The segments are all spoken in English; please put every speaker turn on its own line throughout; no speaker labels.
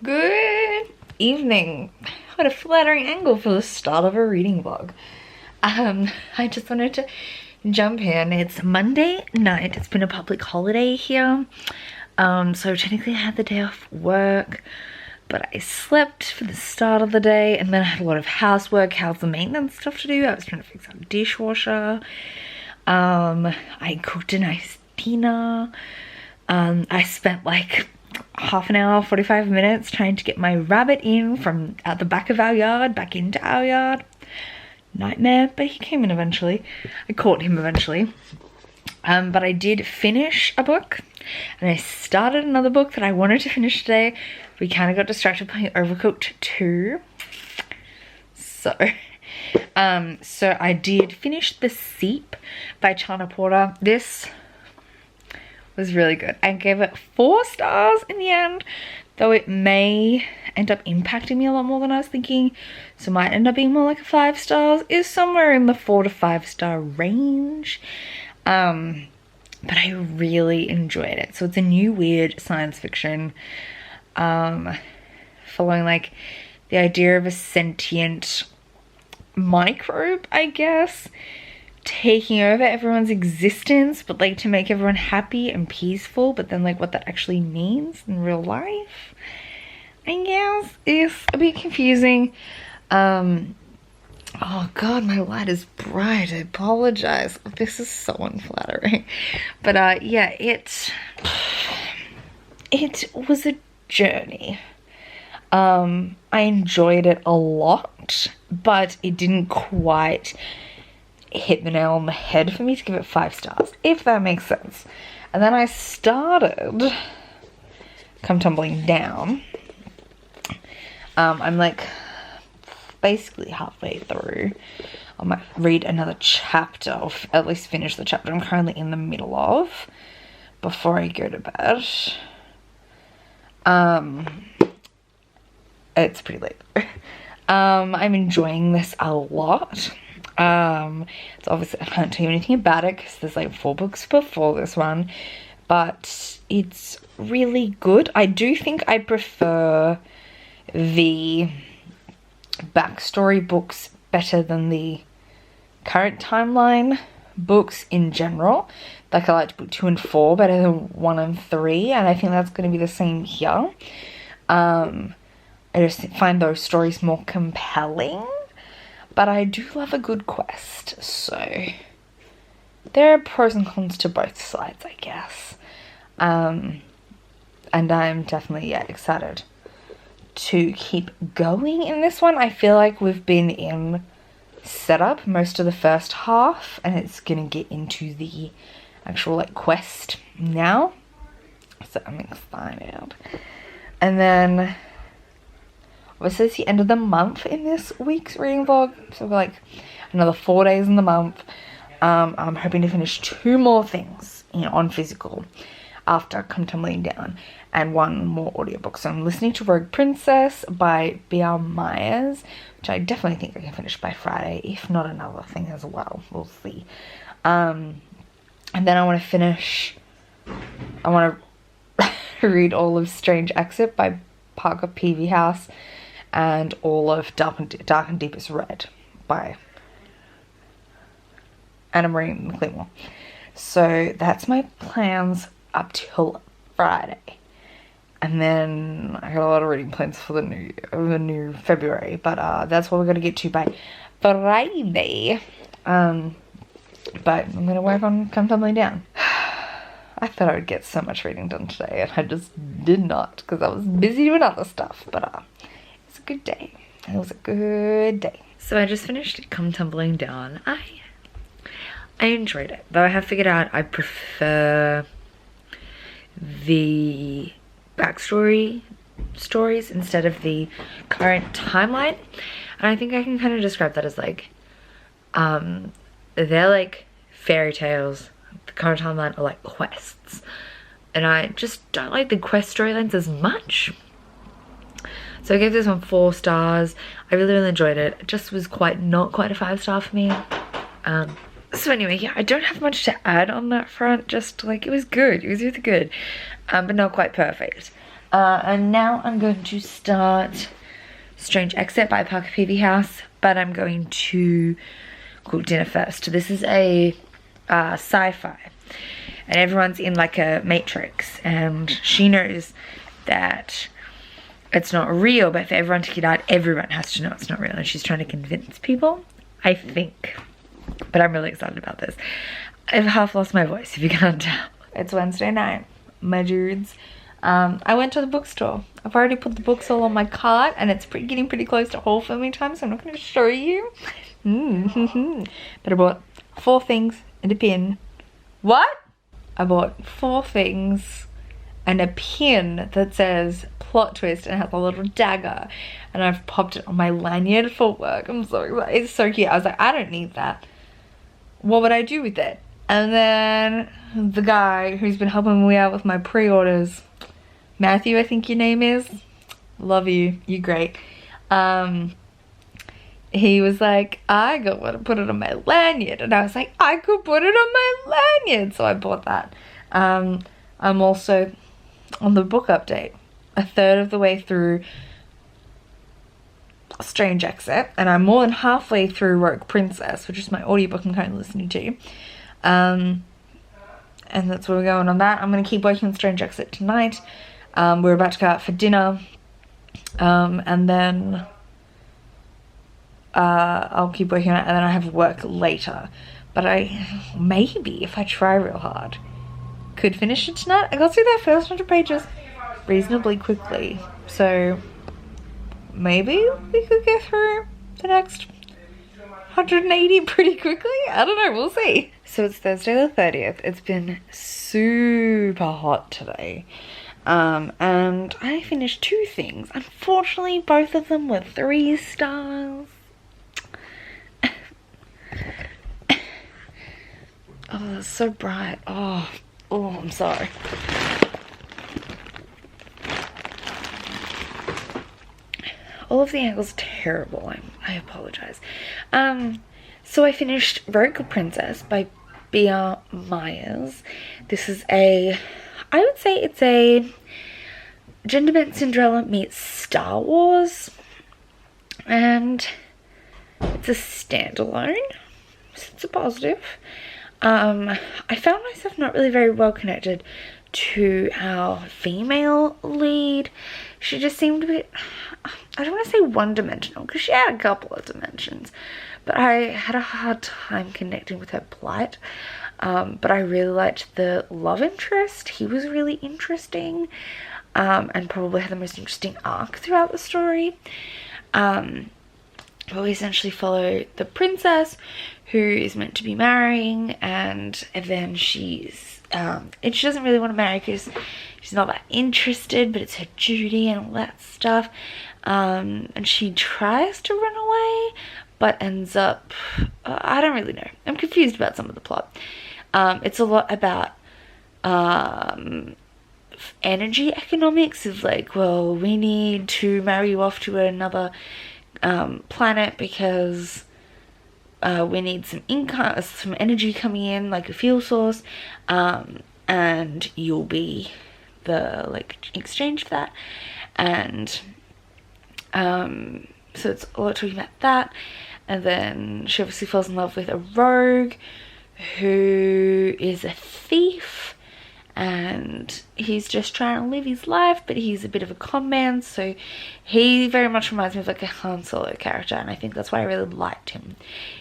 Good evening. What a flattering angle for the start of a reading vlog. I just wanted to jump in. It's Monday night. It's been a public holiday here. So technically I had the day off work, but I slept for the start of the day and then I had a lot of housework, house and maintenance stuff to do. I was trying to fix our dishwasher. I cooked a nice dinner. I spent like half an hour, 45 minutes trying to get my rabbit in from out the back of our yard back into our yard. Nightmare, but he came in eventually. I caught him eventually. But I did finish a book and I started another book that I wanted to finish today. We kind of got distracted playing Overcooked 2. So I did finish The Seep by Chana Porter. This was really good. I gave it 4 stars in the end, though it may end up impacting me a lot more than I was thinking, so it might end up being more like a 5 stars. Is somewhere in the 4 to 5 star range. But I really enjoyed it. So it's a new weird science fiction, following like the idea of a sentient microbe, I guess, taking over everyone's existence, but like to make everyone happy and peaceful, but then like what that actually means in real life, I guess, is a bit confusing. Oh god, my light is bright. I apologize. This is so unflattering. But yeah, it was a journey. I enjoyed it a lot, but it didn't quite hit the nail on the head for me to give it 5 stars, if that makes sense. And then I started Come Tumbling Down. I'm like basically halfway through. I might read another chapter, or at least finish the chapter I'm currently in the middle of before I go to bed. It's pretty late. I'm enjoying this a lot. It's obviously, I can't tell you anything about it because there's like 4 books before this one, but it's really good. I do think I prefer the backstory books better than the current timeline books in general. Like I like book 2 and 4 better than 1 and 3, and I think that's going to be the same here. I just find those stories more compelling. But I do love a good quest, so there are pros and cons to both sides, I guess. And I'm definitely, excited to keep going in this one. I feel like we've been in setup most of the first half, and it's gonna get into the actual, like, quest now. So I'm excited. And then obviously it's the end of the month in this week's reading vlog, so we're like another 4 days in the month. I'm hoping to finish 2 more things, on physical after Come Tumbling Down, and 1 more audiobook. So I'm listening to Rogue Princess by B.R. Myers, which I definitely think I can finish by Friday, if not another thing as well. We'll see. And then I want to read all of Strange Exit by Parker Peavy House, and all of Dark and Deepest Red by Anna Marie McLemore. So that's my plans up till Friday. And then I got a lot of reading plans for the new February, but that's what we're gonna get to by Friday. But I'm gonna work on Come Tumbling Down. I thought I would get so much reading done today, and I just did not because I was busy doing other stuff. But it's a good day. It was a good day. So I just finished Come Tumbling Down. I enjoyed it, though I have figured out I prefer the backstory stories instead of the current timeline. And I think I can kind of describe that as like, they're like fairy tales. The current timeline are like quests, and I just don't like the quest storylines as much. So I gave this one 4 stars. I really enjoyed it. It just was not quite a 5 star for me. So anyway, yeah, I don't have much to add on that front. Just like, it was good. It was really good, but not quite perfect. And now I'm going to start Strange Exit by Parker Peavy House, but I'm going to cook dinner first. This is a sci-fi, and everyone's in like a matrix, and she knows that it's not real, but for everyone to get out, everyone has to know it's not real, and she's trying to convince people, I think. But I'm really excited about this. I've half lost my voice, if you can't tell. It's Wednesday night, my dudes. I went to the bookstore. I've already put the books all on my cart, and it's getting pretty close to haul filming time, so I'm not going to show you. But I bought 4 things and a pin. What? I bought 4 things and a pin that says plot twist and has a little dagger, and I've popped it on my lanyard for work. I'm so excited. It's so cute. I was like, I don't need that. What would I do with it? And then the guy who's been helping me out with my pre-orders, Matthew, I think your name is. Love you. You're great. He was like, I got to put it on my lanyard. And I was like, I could put it on my lanyard. So I bought that. I'm also on the book update, a third of the way through Strange Exit, and I'm more than halfway through Rogue Princess, which is my audiobook I'm currently listening to. And that's where we're going on that. I'm going to keep working on Strange Exit tonight. We're about to go out for dinner, and then I'll keep working on it, and then I have work later. But maybe if I try real hard, could finish it tonight. I got through that first 100 pages reasonably quickly, so maybe we could get through the next 180 pretty quickly. I don't know, we'll see. So it's Thursday the 30th. It's been super hot today. And I finished 2 things. Unfortunately, both of them were 3 stars. Oh, that's so bright. Oh, I'm sorry. All of the angles are terrible. I apologize. So I finished Rogue Princess by B.R. Myers. This is I would say it's a gender bent Cinderella meets Star Wars. And it's a standalone, so it's a positive. I found myself not really very well connected to our female lead. She just seemed a bit, I don't want to say one-dimensional, because she had a couple of dimensions, but I had a hard time connecting with her plight. But I really liked the love interest. He was really interesting, and probably had the most interesting arc throughout the story. But we essentially follow the princess, who is meant to be marrying, and then she's and she doesn't really want to marry because she's not that interested, but it's her duty and all that stuff. And she tries to run away, but ends up I don't really know. I'm confused about some of the plot. It's a lot about energy economics of like, well, we need to marry you off to another planet because we need some income, some energy coming in, like a fuel source, and you'll be the like exchange for that. And so it's a lot talking about that. And then she obviously falls in love with a rogue who is a thief, and he's just trying to live his life, but he's a bit of a con man, so he very much reminds me of like a Han Solo character, and I think that's why I really liked him.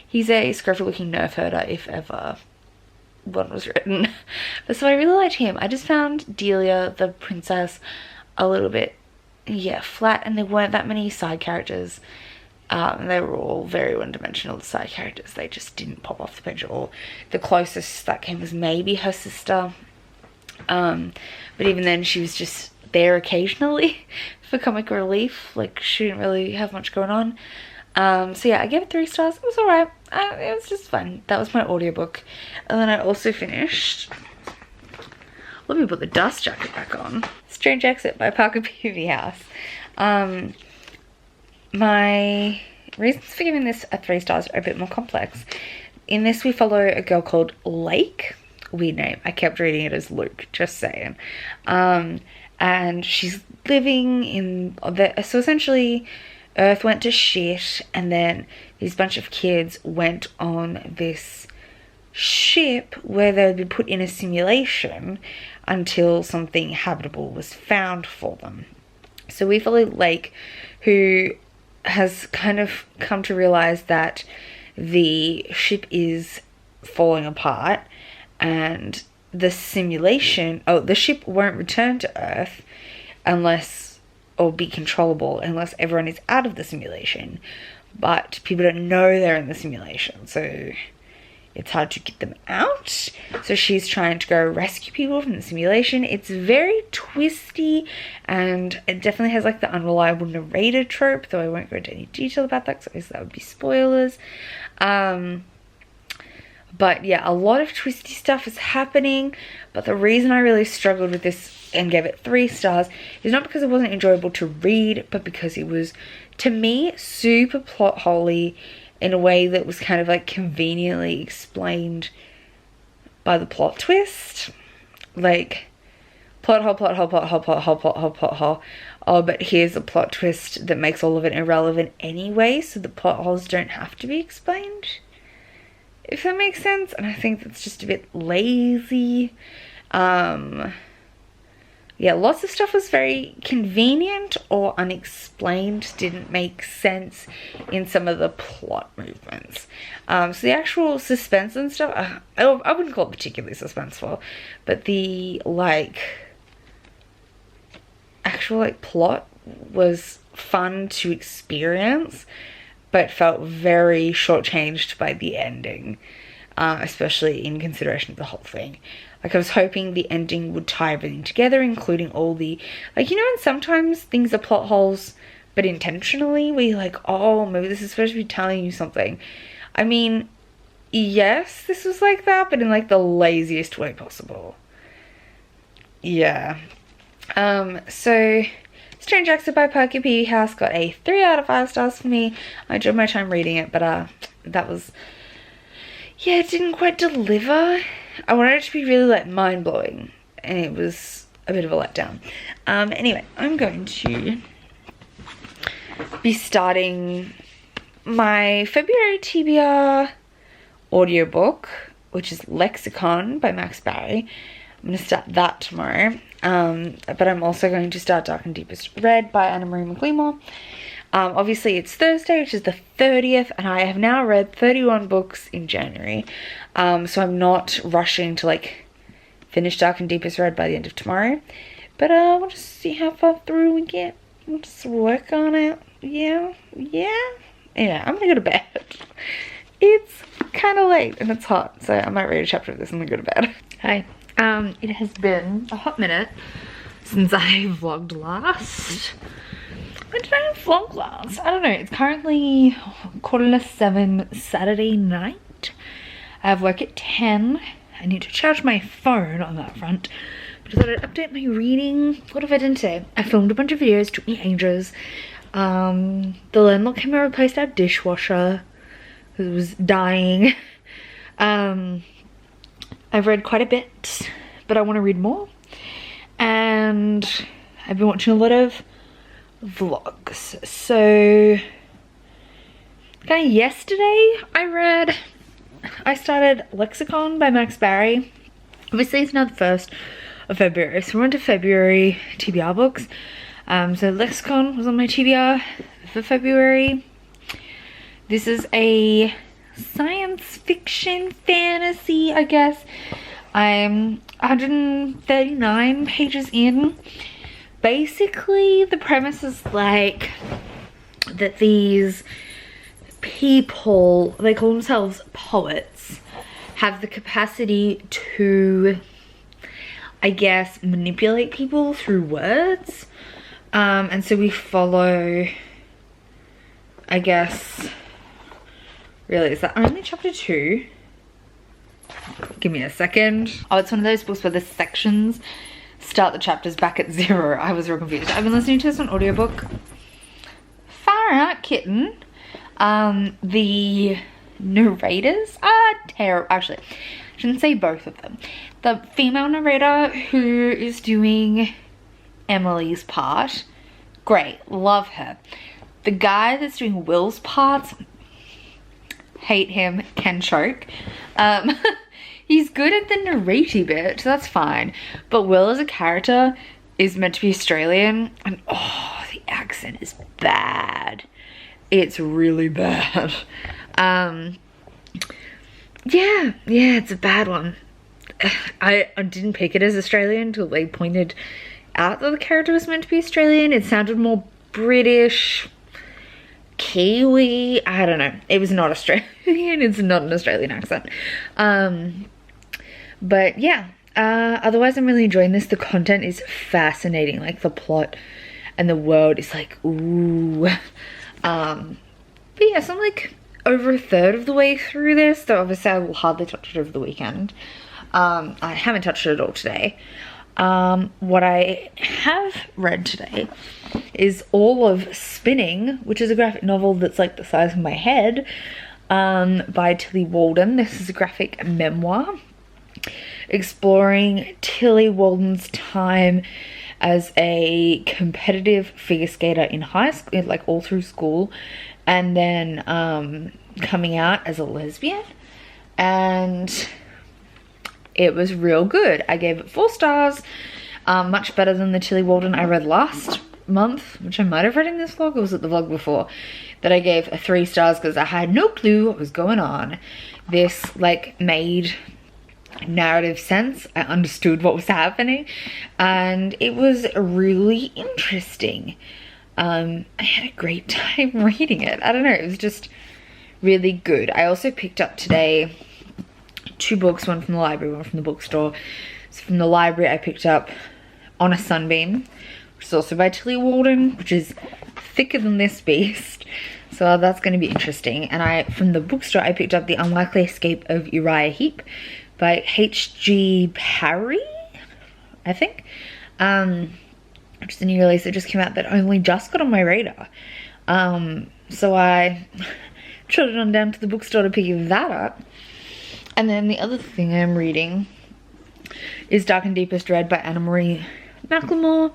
He's a scruffy looking nerf herder, if ever one was written. But so I really liked him. I just found Delia, the princess, a little bit, yeah, flat, and there weren't that many side characters. They were all very one-dimensional, the side characters. They just didn't pop off the page at all. The closest that came was maybe her sister. But even then, she was just there occasionally for comic relief. Like, she didn't really have much going on. So yeah, I gave it 3 stars. It was alright. It was just fun. That was my audiobook. And then I also finished, let me put the dust jacket back on, Strange Exit by Parker Peavy House. My reasons for giving this a 3 stars are a bit more complex. In this, we follow a girl called Lake. Weird name. I kept reading it as Luke, just saying. and she's living in the, so essentially Earth went to shit, and then these bunch of kids went on this ship where they would be put in a simulation until something habitable was found for them. So we follow Lake, who has kind of come to realize that the ship is falling apart, and the simulation, the ship won't return to Earth unless, or be controllable unless everyone is out of the simulation, but people don't know they're in the simulation, so it's hard to get them out. So she's trying to go rescue people from the simulation. It's very twisty, and it definitely has like the unreliable narrator trope, though I won't go into any detail about that because that would be spoilers. But yeah, a lot of twisty stuff is happening, but the reason I really struggled with this and gave it 3 stars is not because it wasn't enjoyable to read, but because it was, to me, super plot holey in a way that was kind of like conveniently explained by the plot twist. Like, plot hole, plot hole, plot hole, plot hole, plot hole, plot hole. Oh, but here's a plot twist that makes all of it irrelevant anyway, so the plot holes don't have to be explained, if that makes sense. And I think that's just a bit lazy. Yeah, lots of stuff was very convenient or unexplained, didn't make sense in some of the plot movements. So the actual suspense and stuff, I wouldn't call it particularly suspenseful, but the actual plot was fun to experience, but felt very shortchanged by the ending, especially in consideration of the whole thing. Like, I was hoping the ending would tie everything together, including all the, like, you know, and sometimes things are plot holes, but intentionally, where you're like, oh, maybe this is supposed to be telling you something. I mean, yes, this was like that, but in like the laziest way possible. Yeah. So Strange Exit by Perky P. House got a 3 out of 5 stars for me. I enjoyed my time reading it, but that was, yeah, it didn't quite deliver. I wanted it to be really like mind-blowing, and it was a bit of a letdown. Anyway, I'm going to be starting my February TBR audiobook, which is Lexicon by Max Barry. I'm going to start that tomorrow. But I'm also going to start Dark and Deepest Red by Anna Marie McLemore. Obviously it's Thursday, which is the 30th, and I have now read 31 books in January. So I'm not rushing to like finish Dark and Deepest Red by the end of tomorrow. But we'll just see how far through we get. We'll just work on it. Yeah. Anyway, I'm gonna go to bed. It's kind of late and it's hot, so I might read a chapter of this and then go to bed. Hi. It has been a hot minute since I vlogged last. When did I vlog last? I don't know. It's currently 7:15 Saturday night. I have work at 10. I need to charge my phone on that front. But I thought I'd update my reading. What have I done today? I filmed a bunch of videos. Took me ages. The landlord came and replaced our dishwasher because it was dying. I've read quite a bit, but I want to read more. And I've been watching a lot of vlogs. So kind of yesterday I started Lexicon by Max Barry. Obviously it's now the 1st of February, so we're into February TBR books. So Lexicon was on my TBR for February. This is a science fiction fantasy, I guess. I'm 139 pages in. Basically the premise is like that these people, they call themselves poets, have the capacity to, I guess, manipulate people through words. And so we follow, I guess, really, is that only chapter 2? Give me a second. Oh, it's one of those books where the sections start the chapters back at 0. I was real confused. I've been listening to this on audiobook. Far out, kitten. The narrators are terrible. Actually, I shouldn't say both of them. The female narrator who is doing Emily's part, great, love her. The guy that's doing Will's parts, hate him, can choke. He's good at the narrative bit, so that's fine. But Will as a character is meant to be Australian, and oh, the accent is bad. It's really bad. Yeah, it's a bad one. I didn't pick it as Australian until they pointed out that the character was meant to be Australian. It sounded more British, Kiwi, I don't know. It was not Australian. It's not an Australian accent. But yeah, otherwise I'm really enjoying this. The content is fascinating, like the plot and the world is like, ooh. But yeah, so I'm like over a third of the way through this, though obviously I will hardly touch it over the weekend. I haven't touched it at all today. What I have read today is all of Spinning, which is a graphic novel that's like the size of my head, by Tillie Walden. This is a graphic memoir exploring Tillie Walden's time as a competitive figure skater in high school, like all through school, and then coming out as a lesbian. And it was real good. I gave it 4 stars, much better than the Tillie Walden I read last month, which I might have read in this vlog, or was it the vlog before, that I gave 3 stars because I had no clue what was going on. This like made narrative sense. I understood what was happening, and it was really interesting. I had a great time reading it. I don't know, it was just really good. I also picked up today 2 books, one from the library, one from the bookstore. So from the library I picked up On a Sunbeam, which is also by Tillie Walden, which is thicker than this beast, so that's going to be interesting. And from the bookstore I picked up The Unlikely Escape of Uriah Heep by H.G. Parry, I think, which is a new release that just came out that only just got on my radar. So I trotted on down to the bookstore to pick that up. And then the other thing I'm reading is Dark and Deepest Dread by Anna Marie McLemore.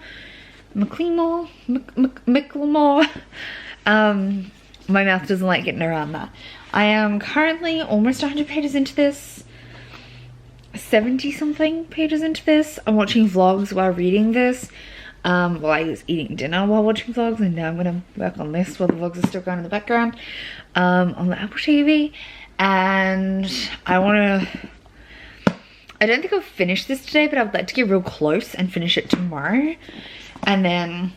My mouth doesn't like getting around that. I am currently almost 100 pages into this. 70 something pages into this. I'm watching vlogs while reading this. Well, I was eating dinner while watching vlogs, and now I'm gonna work on this while the vlogs are still going in the background on the Apple TV. And I don't think I'll finish this today, but I would like to get real close and finish it tomorrow, and then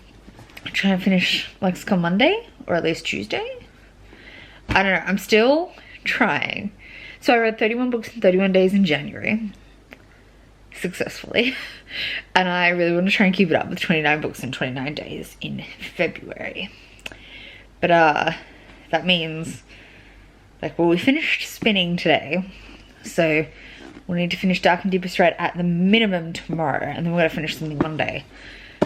try and finish Lexicon Monday, or at least Tuesday. I don't know, I'm still trying. So I read 31 books in 31 days in January, successfully, and I really want to try and keep it up with 29 books in 29 days in February. But that means, like, well, we finished Spinning today, so we'll need to finish Dark and Deepest Dread at the minimum tomorrow, and then we're gonna finish something Monday.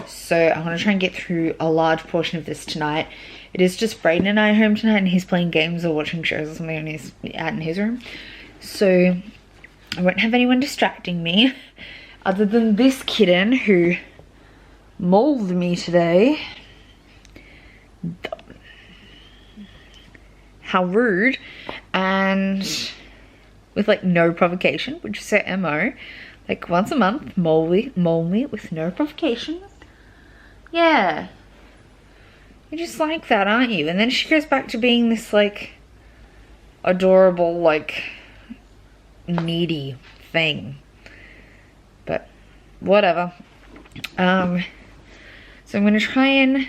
So I want to try and get through a large portion of this tonight. It is just Brayden and I at home tonight, and he's playing games or watching shows or something out in his room. So I won't have anyone distracting me other than this kitten who mauled me today. How rude. And with like no provocation, which is her MO. Like once a month, maul me with no provocation. Yeah. You're just like that, aren't you? And then she goes back to being this like adorable, like needy thing. But whatever. So I'm gonna try and,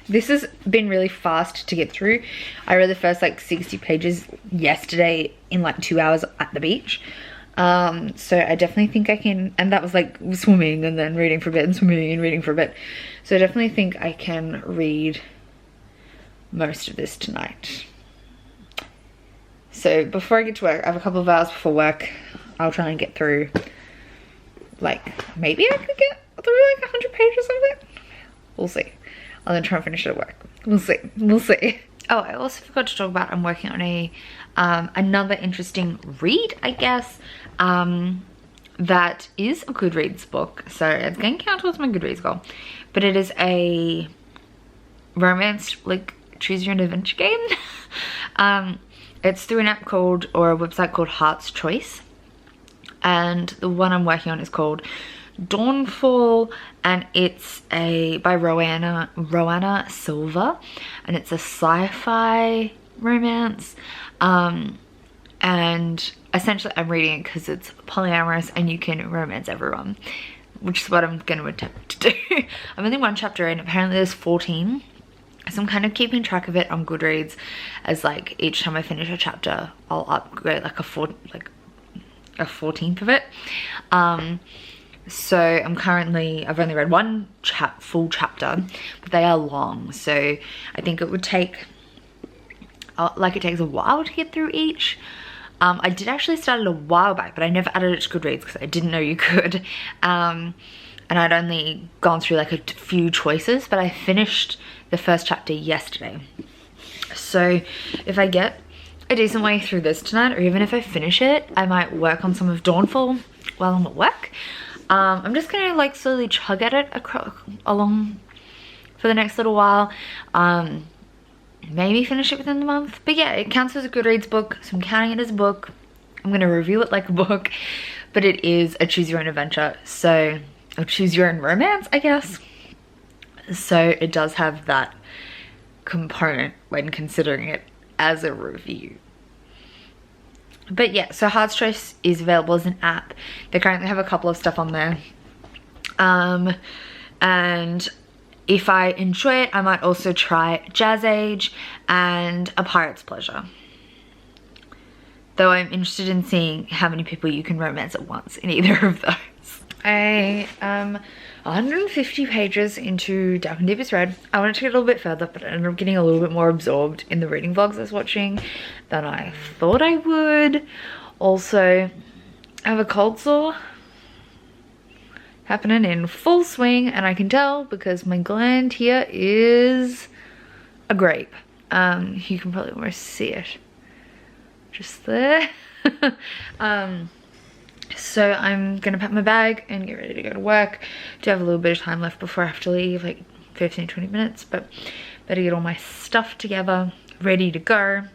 this has been really fast to get through. I read the first like 60 pages yesterday in like 2 hours at the beach. So I definitely think I can, and that was like swimming and then reading for a bit and swimming and reading for a bit. So I definitely think I can read most of this tonight. So before I get to work, I have a couple of hours before work. I'll try and get through, like, maybe I could get through like 100 pages of it. We'll see. I'll then try and finish it at work. We'll see. We'll see. Oh, I also forgot to talk about, I'm working on a another interesting read, I guess. that is a Goodreads book, so it's going to count towards my Goodreads goal. But it is a romance, like, choose your own adventure game. It's through an app called, or a website called Heart's Choice, and the one I'm working on is called Dawnfall, and it's by Roanna Silver, and it's a sci-fi romance. And essentially I'm reading it because it's polyamorous and you can romance everyone, which is what I'm going to attempt to do. I'm only one chapter in, apparently there's 14. So I'm kind of keeping track of it on Goodreads, as like each time I finish a chapter, I'll upgrade like a 14th of it. So I've only read one full chapter, but they are long. So I think it would take, it takes a while to get through each. I did actually start it a while back, but I never added it to Goodreads because I didn't know you could. And I'd only gone through like a few choices, but I finished the first chapter yesterday. So if I get a decent way through this tonight, or even if I finish it, I might work on some of Dawnfall while I'm at work. I'm just gonna like slowly chug at it along for the next little while. Maybe finish it within the month, but yeah, it counts as a Goodreads book, so I'm counting it as a book. I'm gonna review it like a book, but it is a choose your own adventure, so, or choose your own romance, I guess. So it does have that component when considering it as a review. But yeah, so Heart's Choice is available as an app. They currently have a couple of stuff on there. And if I enjoy it, I might also try Jazz Age and A Pirate's Pleasure. Though I'm interested in seeing how many people you can romance at once in either of those. I am 150 pages into Dark and Deepest Red. I wanted to get a little bit further, but I ended up getting a little bit more absorbed in the reading vlogs I was watching than I thought I would. Also, I have a cold sore happening in full swing, and I can tell because my gland here is a grape. You can probably almost see it just there. So I'm gonna pack my bag and get ready to go to work. Do have a little bit of time left before I have to leave, like 15-20 minutes, but better get all my stuff together, ready to go.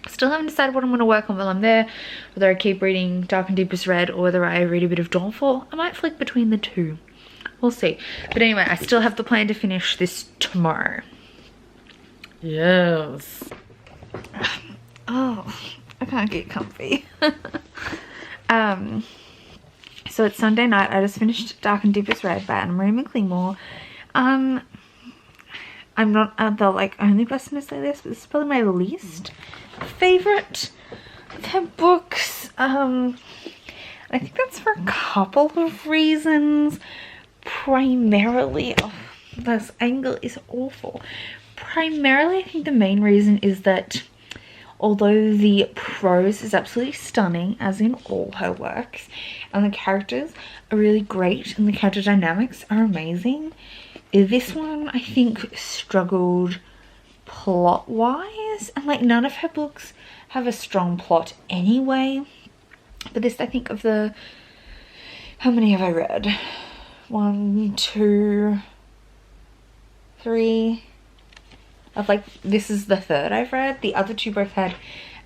Still haven't decided what I'm going to work on while I'm there, whether I keep reading Dark and Deepest Red or whether I read a bit of Dawnfall. I might flick between the two. We'll see. But anyway, I still have the plan to finish this tomorrow. Yes. Oh, I can't get comfy. So it's Sunday night. I just finished Dark and Deepest Red by Anna Marie McLemore. I'm not the like only person to say this, but this is probably my least favorite of her books. I think that's for a couple of reasons. Primarily, oh, this angle is awful. Primarily, I think the main reason is that although the prose is absolutely stunning, as in all her works, and the characters are really great and the character dynamics are amazing, this one I think struggled plot-wise, and like none of her books have a strong plot anyway. But this, I think, of the, how many have I read? 1, 2, 3. Of like, this is the third I've read. The other two both had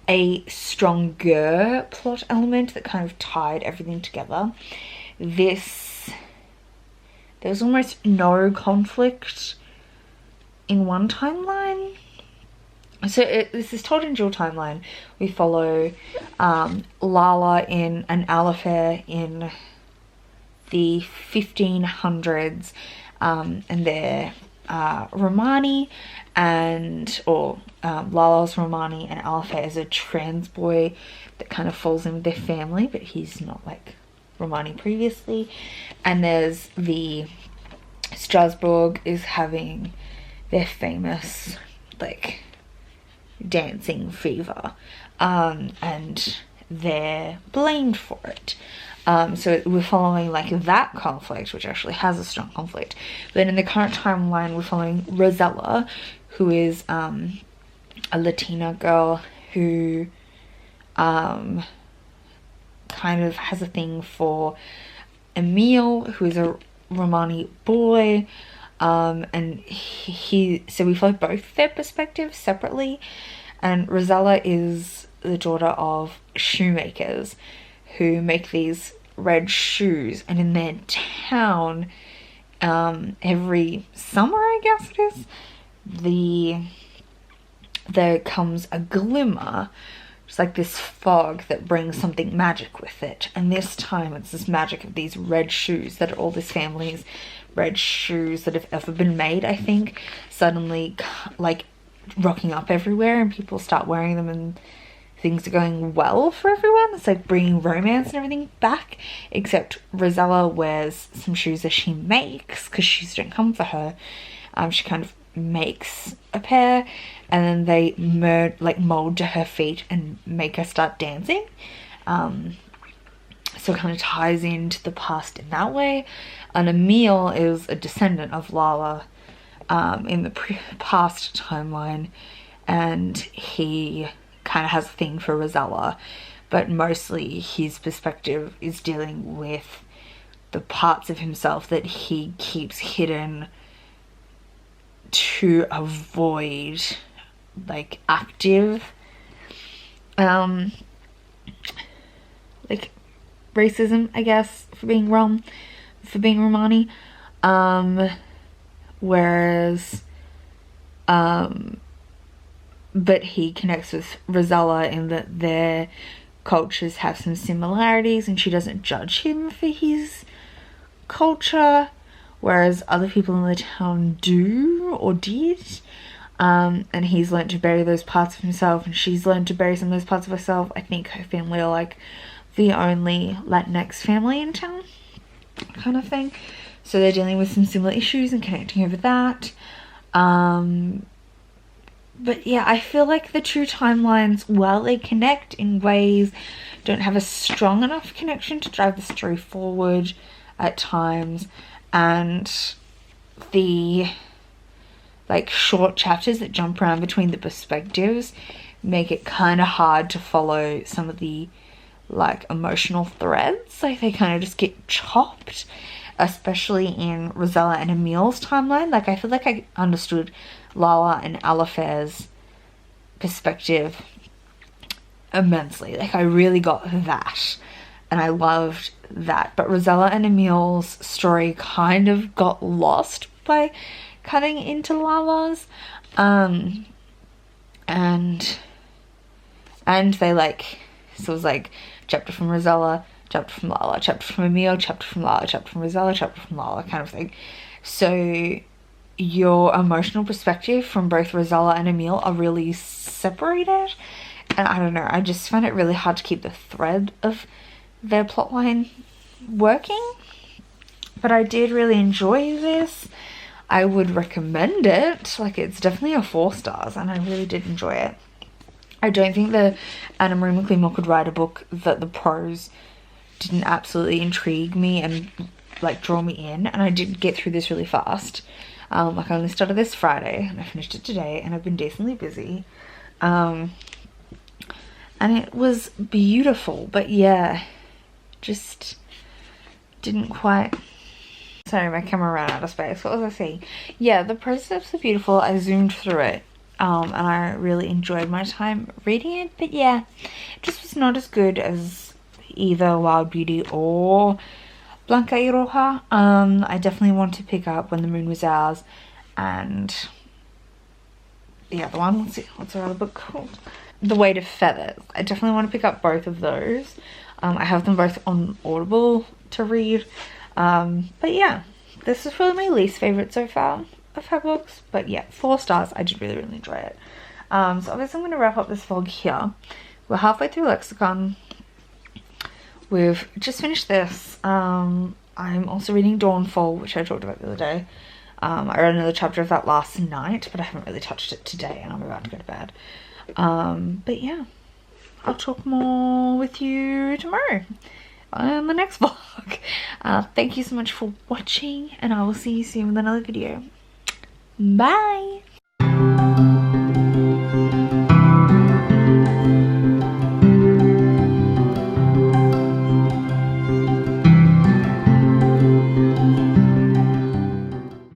a stronger plot element that kind of tied everything together. This, there's almost no conflict in one timeline. So this is told in dual timeline. We follow Lala in an owl affair in the 1500s, and they're Romani, Lala's Romani, and Alpha is a trans boy that kind of falls in with their family, but he's not like Romani previously. And there's the Strasbourg is having their famous like dancing fever, and they're blamed for it. So we're following like that conflict, which actually has a strong conflict. But then in the current timeline, we're following Rosella, who is a Latina girl who kind of has a thing for Emil, who is a Romani boy, and so we follow both their perspectives separately. And Rosella is the daughter of shoemakers who make these red shoes, and in their town, every summer, I guess it is, there comes a glimmer. It's like this fog that brings something magic with it, and this time it's this magic of these red shoes that are all this family's red shoes that have ever been made, I think, suddenly like rocking up everywhere, and people start wearing them, and things are going well for everyone. It's like bringing romance and everything back, except Rosella wears some shoes that she makes because shoes don't come for her. She kind of makes a pair, and then they mold to her feet and make her start dancing. So it kind of ties into the past in that way. And Emil is a descendant of Lala in the past timeline, and he kind of has a thing for Rosella, but mostly his perspective is dealing with the parts of himself that he keeps hidden to avoid like active like racism, I guess, for being Romani, whereas but he connects with Rosella in that their cultures have some similarities, and she doesn't judge him for his culture, whereas other people in the town do or did. And he's learned to bury those parts of himself, and she's learned to bury some of those parts of herself. I think her family are like the only Latinx family in town, kind of thing. So they're dealing with some similar issues and connecting over that. But yeah, I feel like the two timelines, while they connect in ways, don't have a strong enough connection to drive the story forward at times. And the like short chapters that jump around between the perspectives make it kind of hard to follow some of the like emotional threads. Like they kind of just get chopped, especially in Rosella and Emil's timeline. Like I feel like I understood Lala and Alifair's perspective immensely. Like I really got that, and I loved that. But Rosella and Emil's story kind of got lost by cutting into Lala's, and they like, so it was like chapter from Rosella, chapter from Lala, chapter from Emil, chapter from Lala, chapter from Rosella, chapter from Lala, kind of thing. So your emotional perspective from both Rosella and Emil are really separated, and I don't know, I just find it really hard to keep the thread of their plotline working. But I did really enjoy this. I would recommend it. Like, it's definitely a 4 stars, and I really did enjoy it. I don't think that Anna Marie McLean could write a book that the prose didn't absolutely intrigue me and like draw me in, and I did get through this really fast. Like I only started this Friday and I finished it today, and I've been decently busy. And it was beautiful, but yeah, just didn't quite. Sorry, my camera ran out of space. What was I saying? Yeah, the prose are beautiful. I zoomed through it, and I really enjoyed my time reading it. But yeah, it just was not as good as either Wild Beauty or Blanca y Roja. I definitely want to pick up When the Moon Was Ours, and the other one, what's our other book called? The Weight of Feathers. I definitely want to pick up both of those. I have them both on Audible to read. But yeah, this is probably my least favourite so far of her books. But yeah, 4 stars. I did really, really enjoy it. So obviously I'm going to wrap up this vlog here. We're halfway through Lexicon. We've just finished this. I'm also reading Dawnfall, which I talked about the other day. I read another chapter of that last night, but I haven't really touched it today, and I'm about to go to bed. But yeah, I'll talk more with you tomorrow on the next vlog. Thank you so much for watching, and I will see you soon with another video. Bye!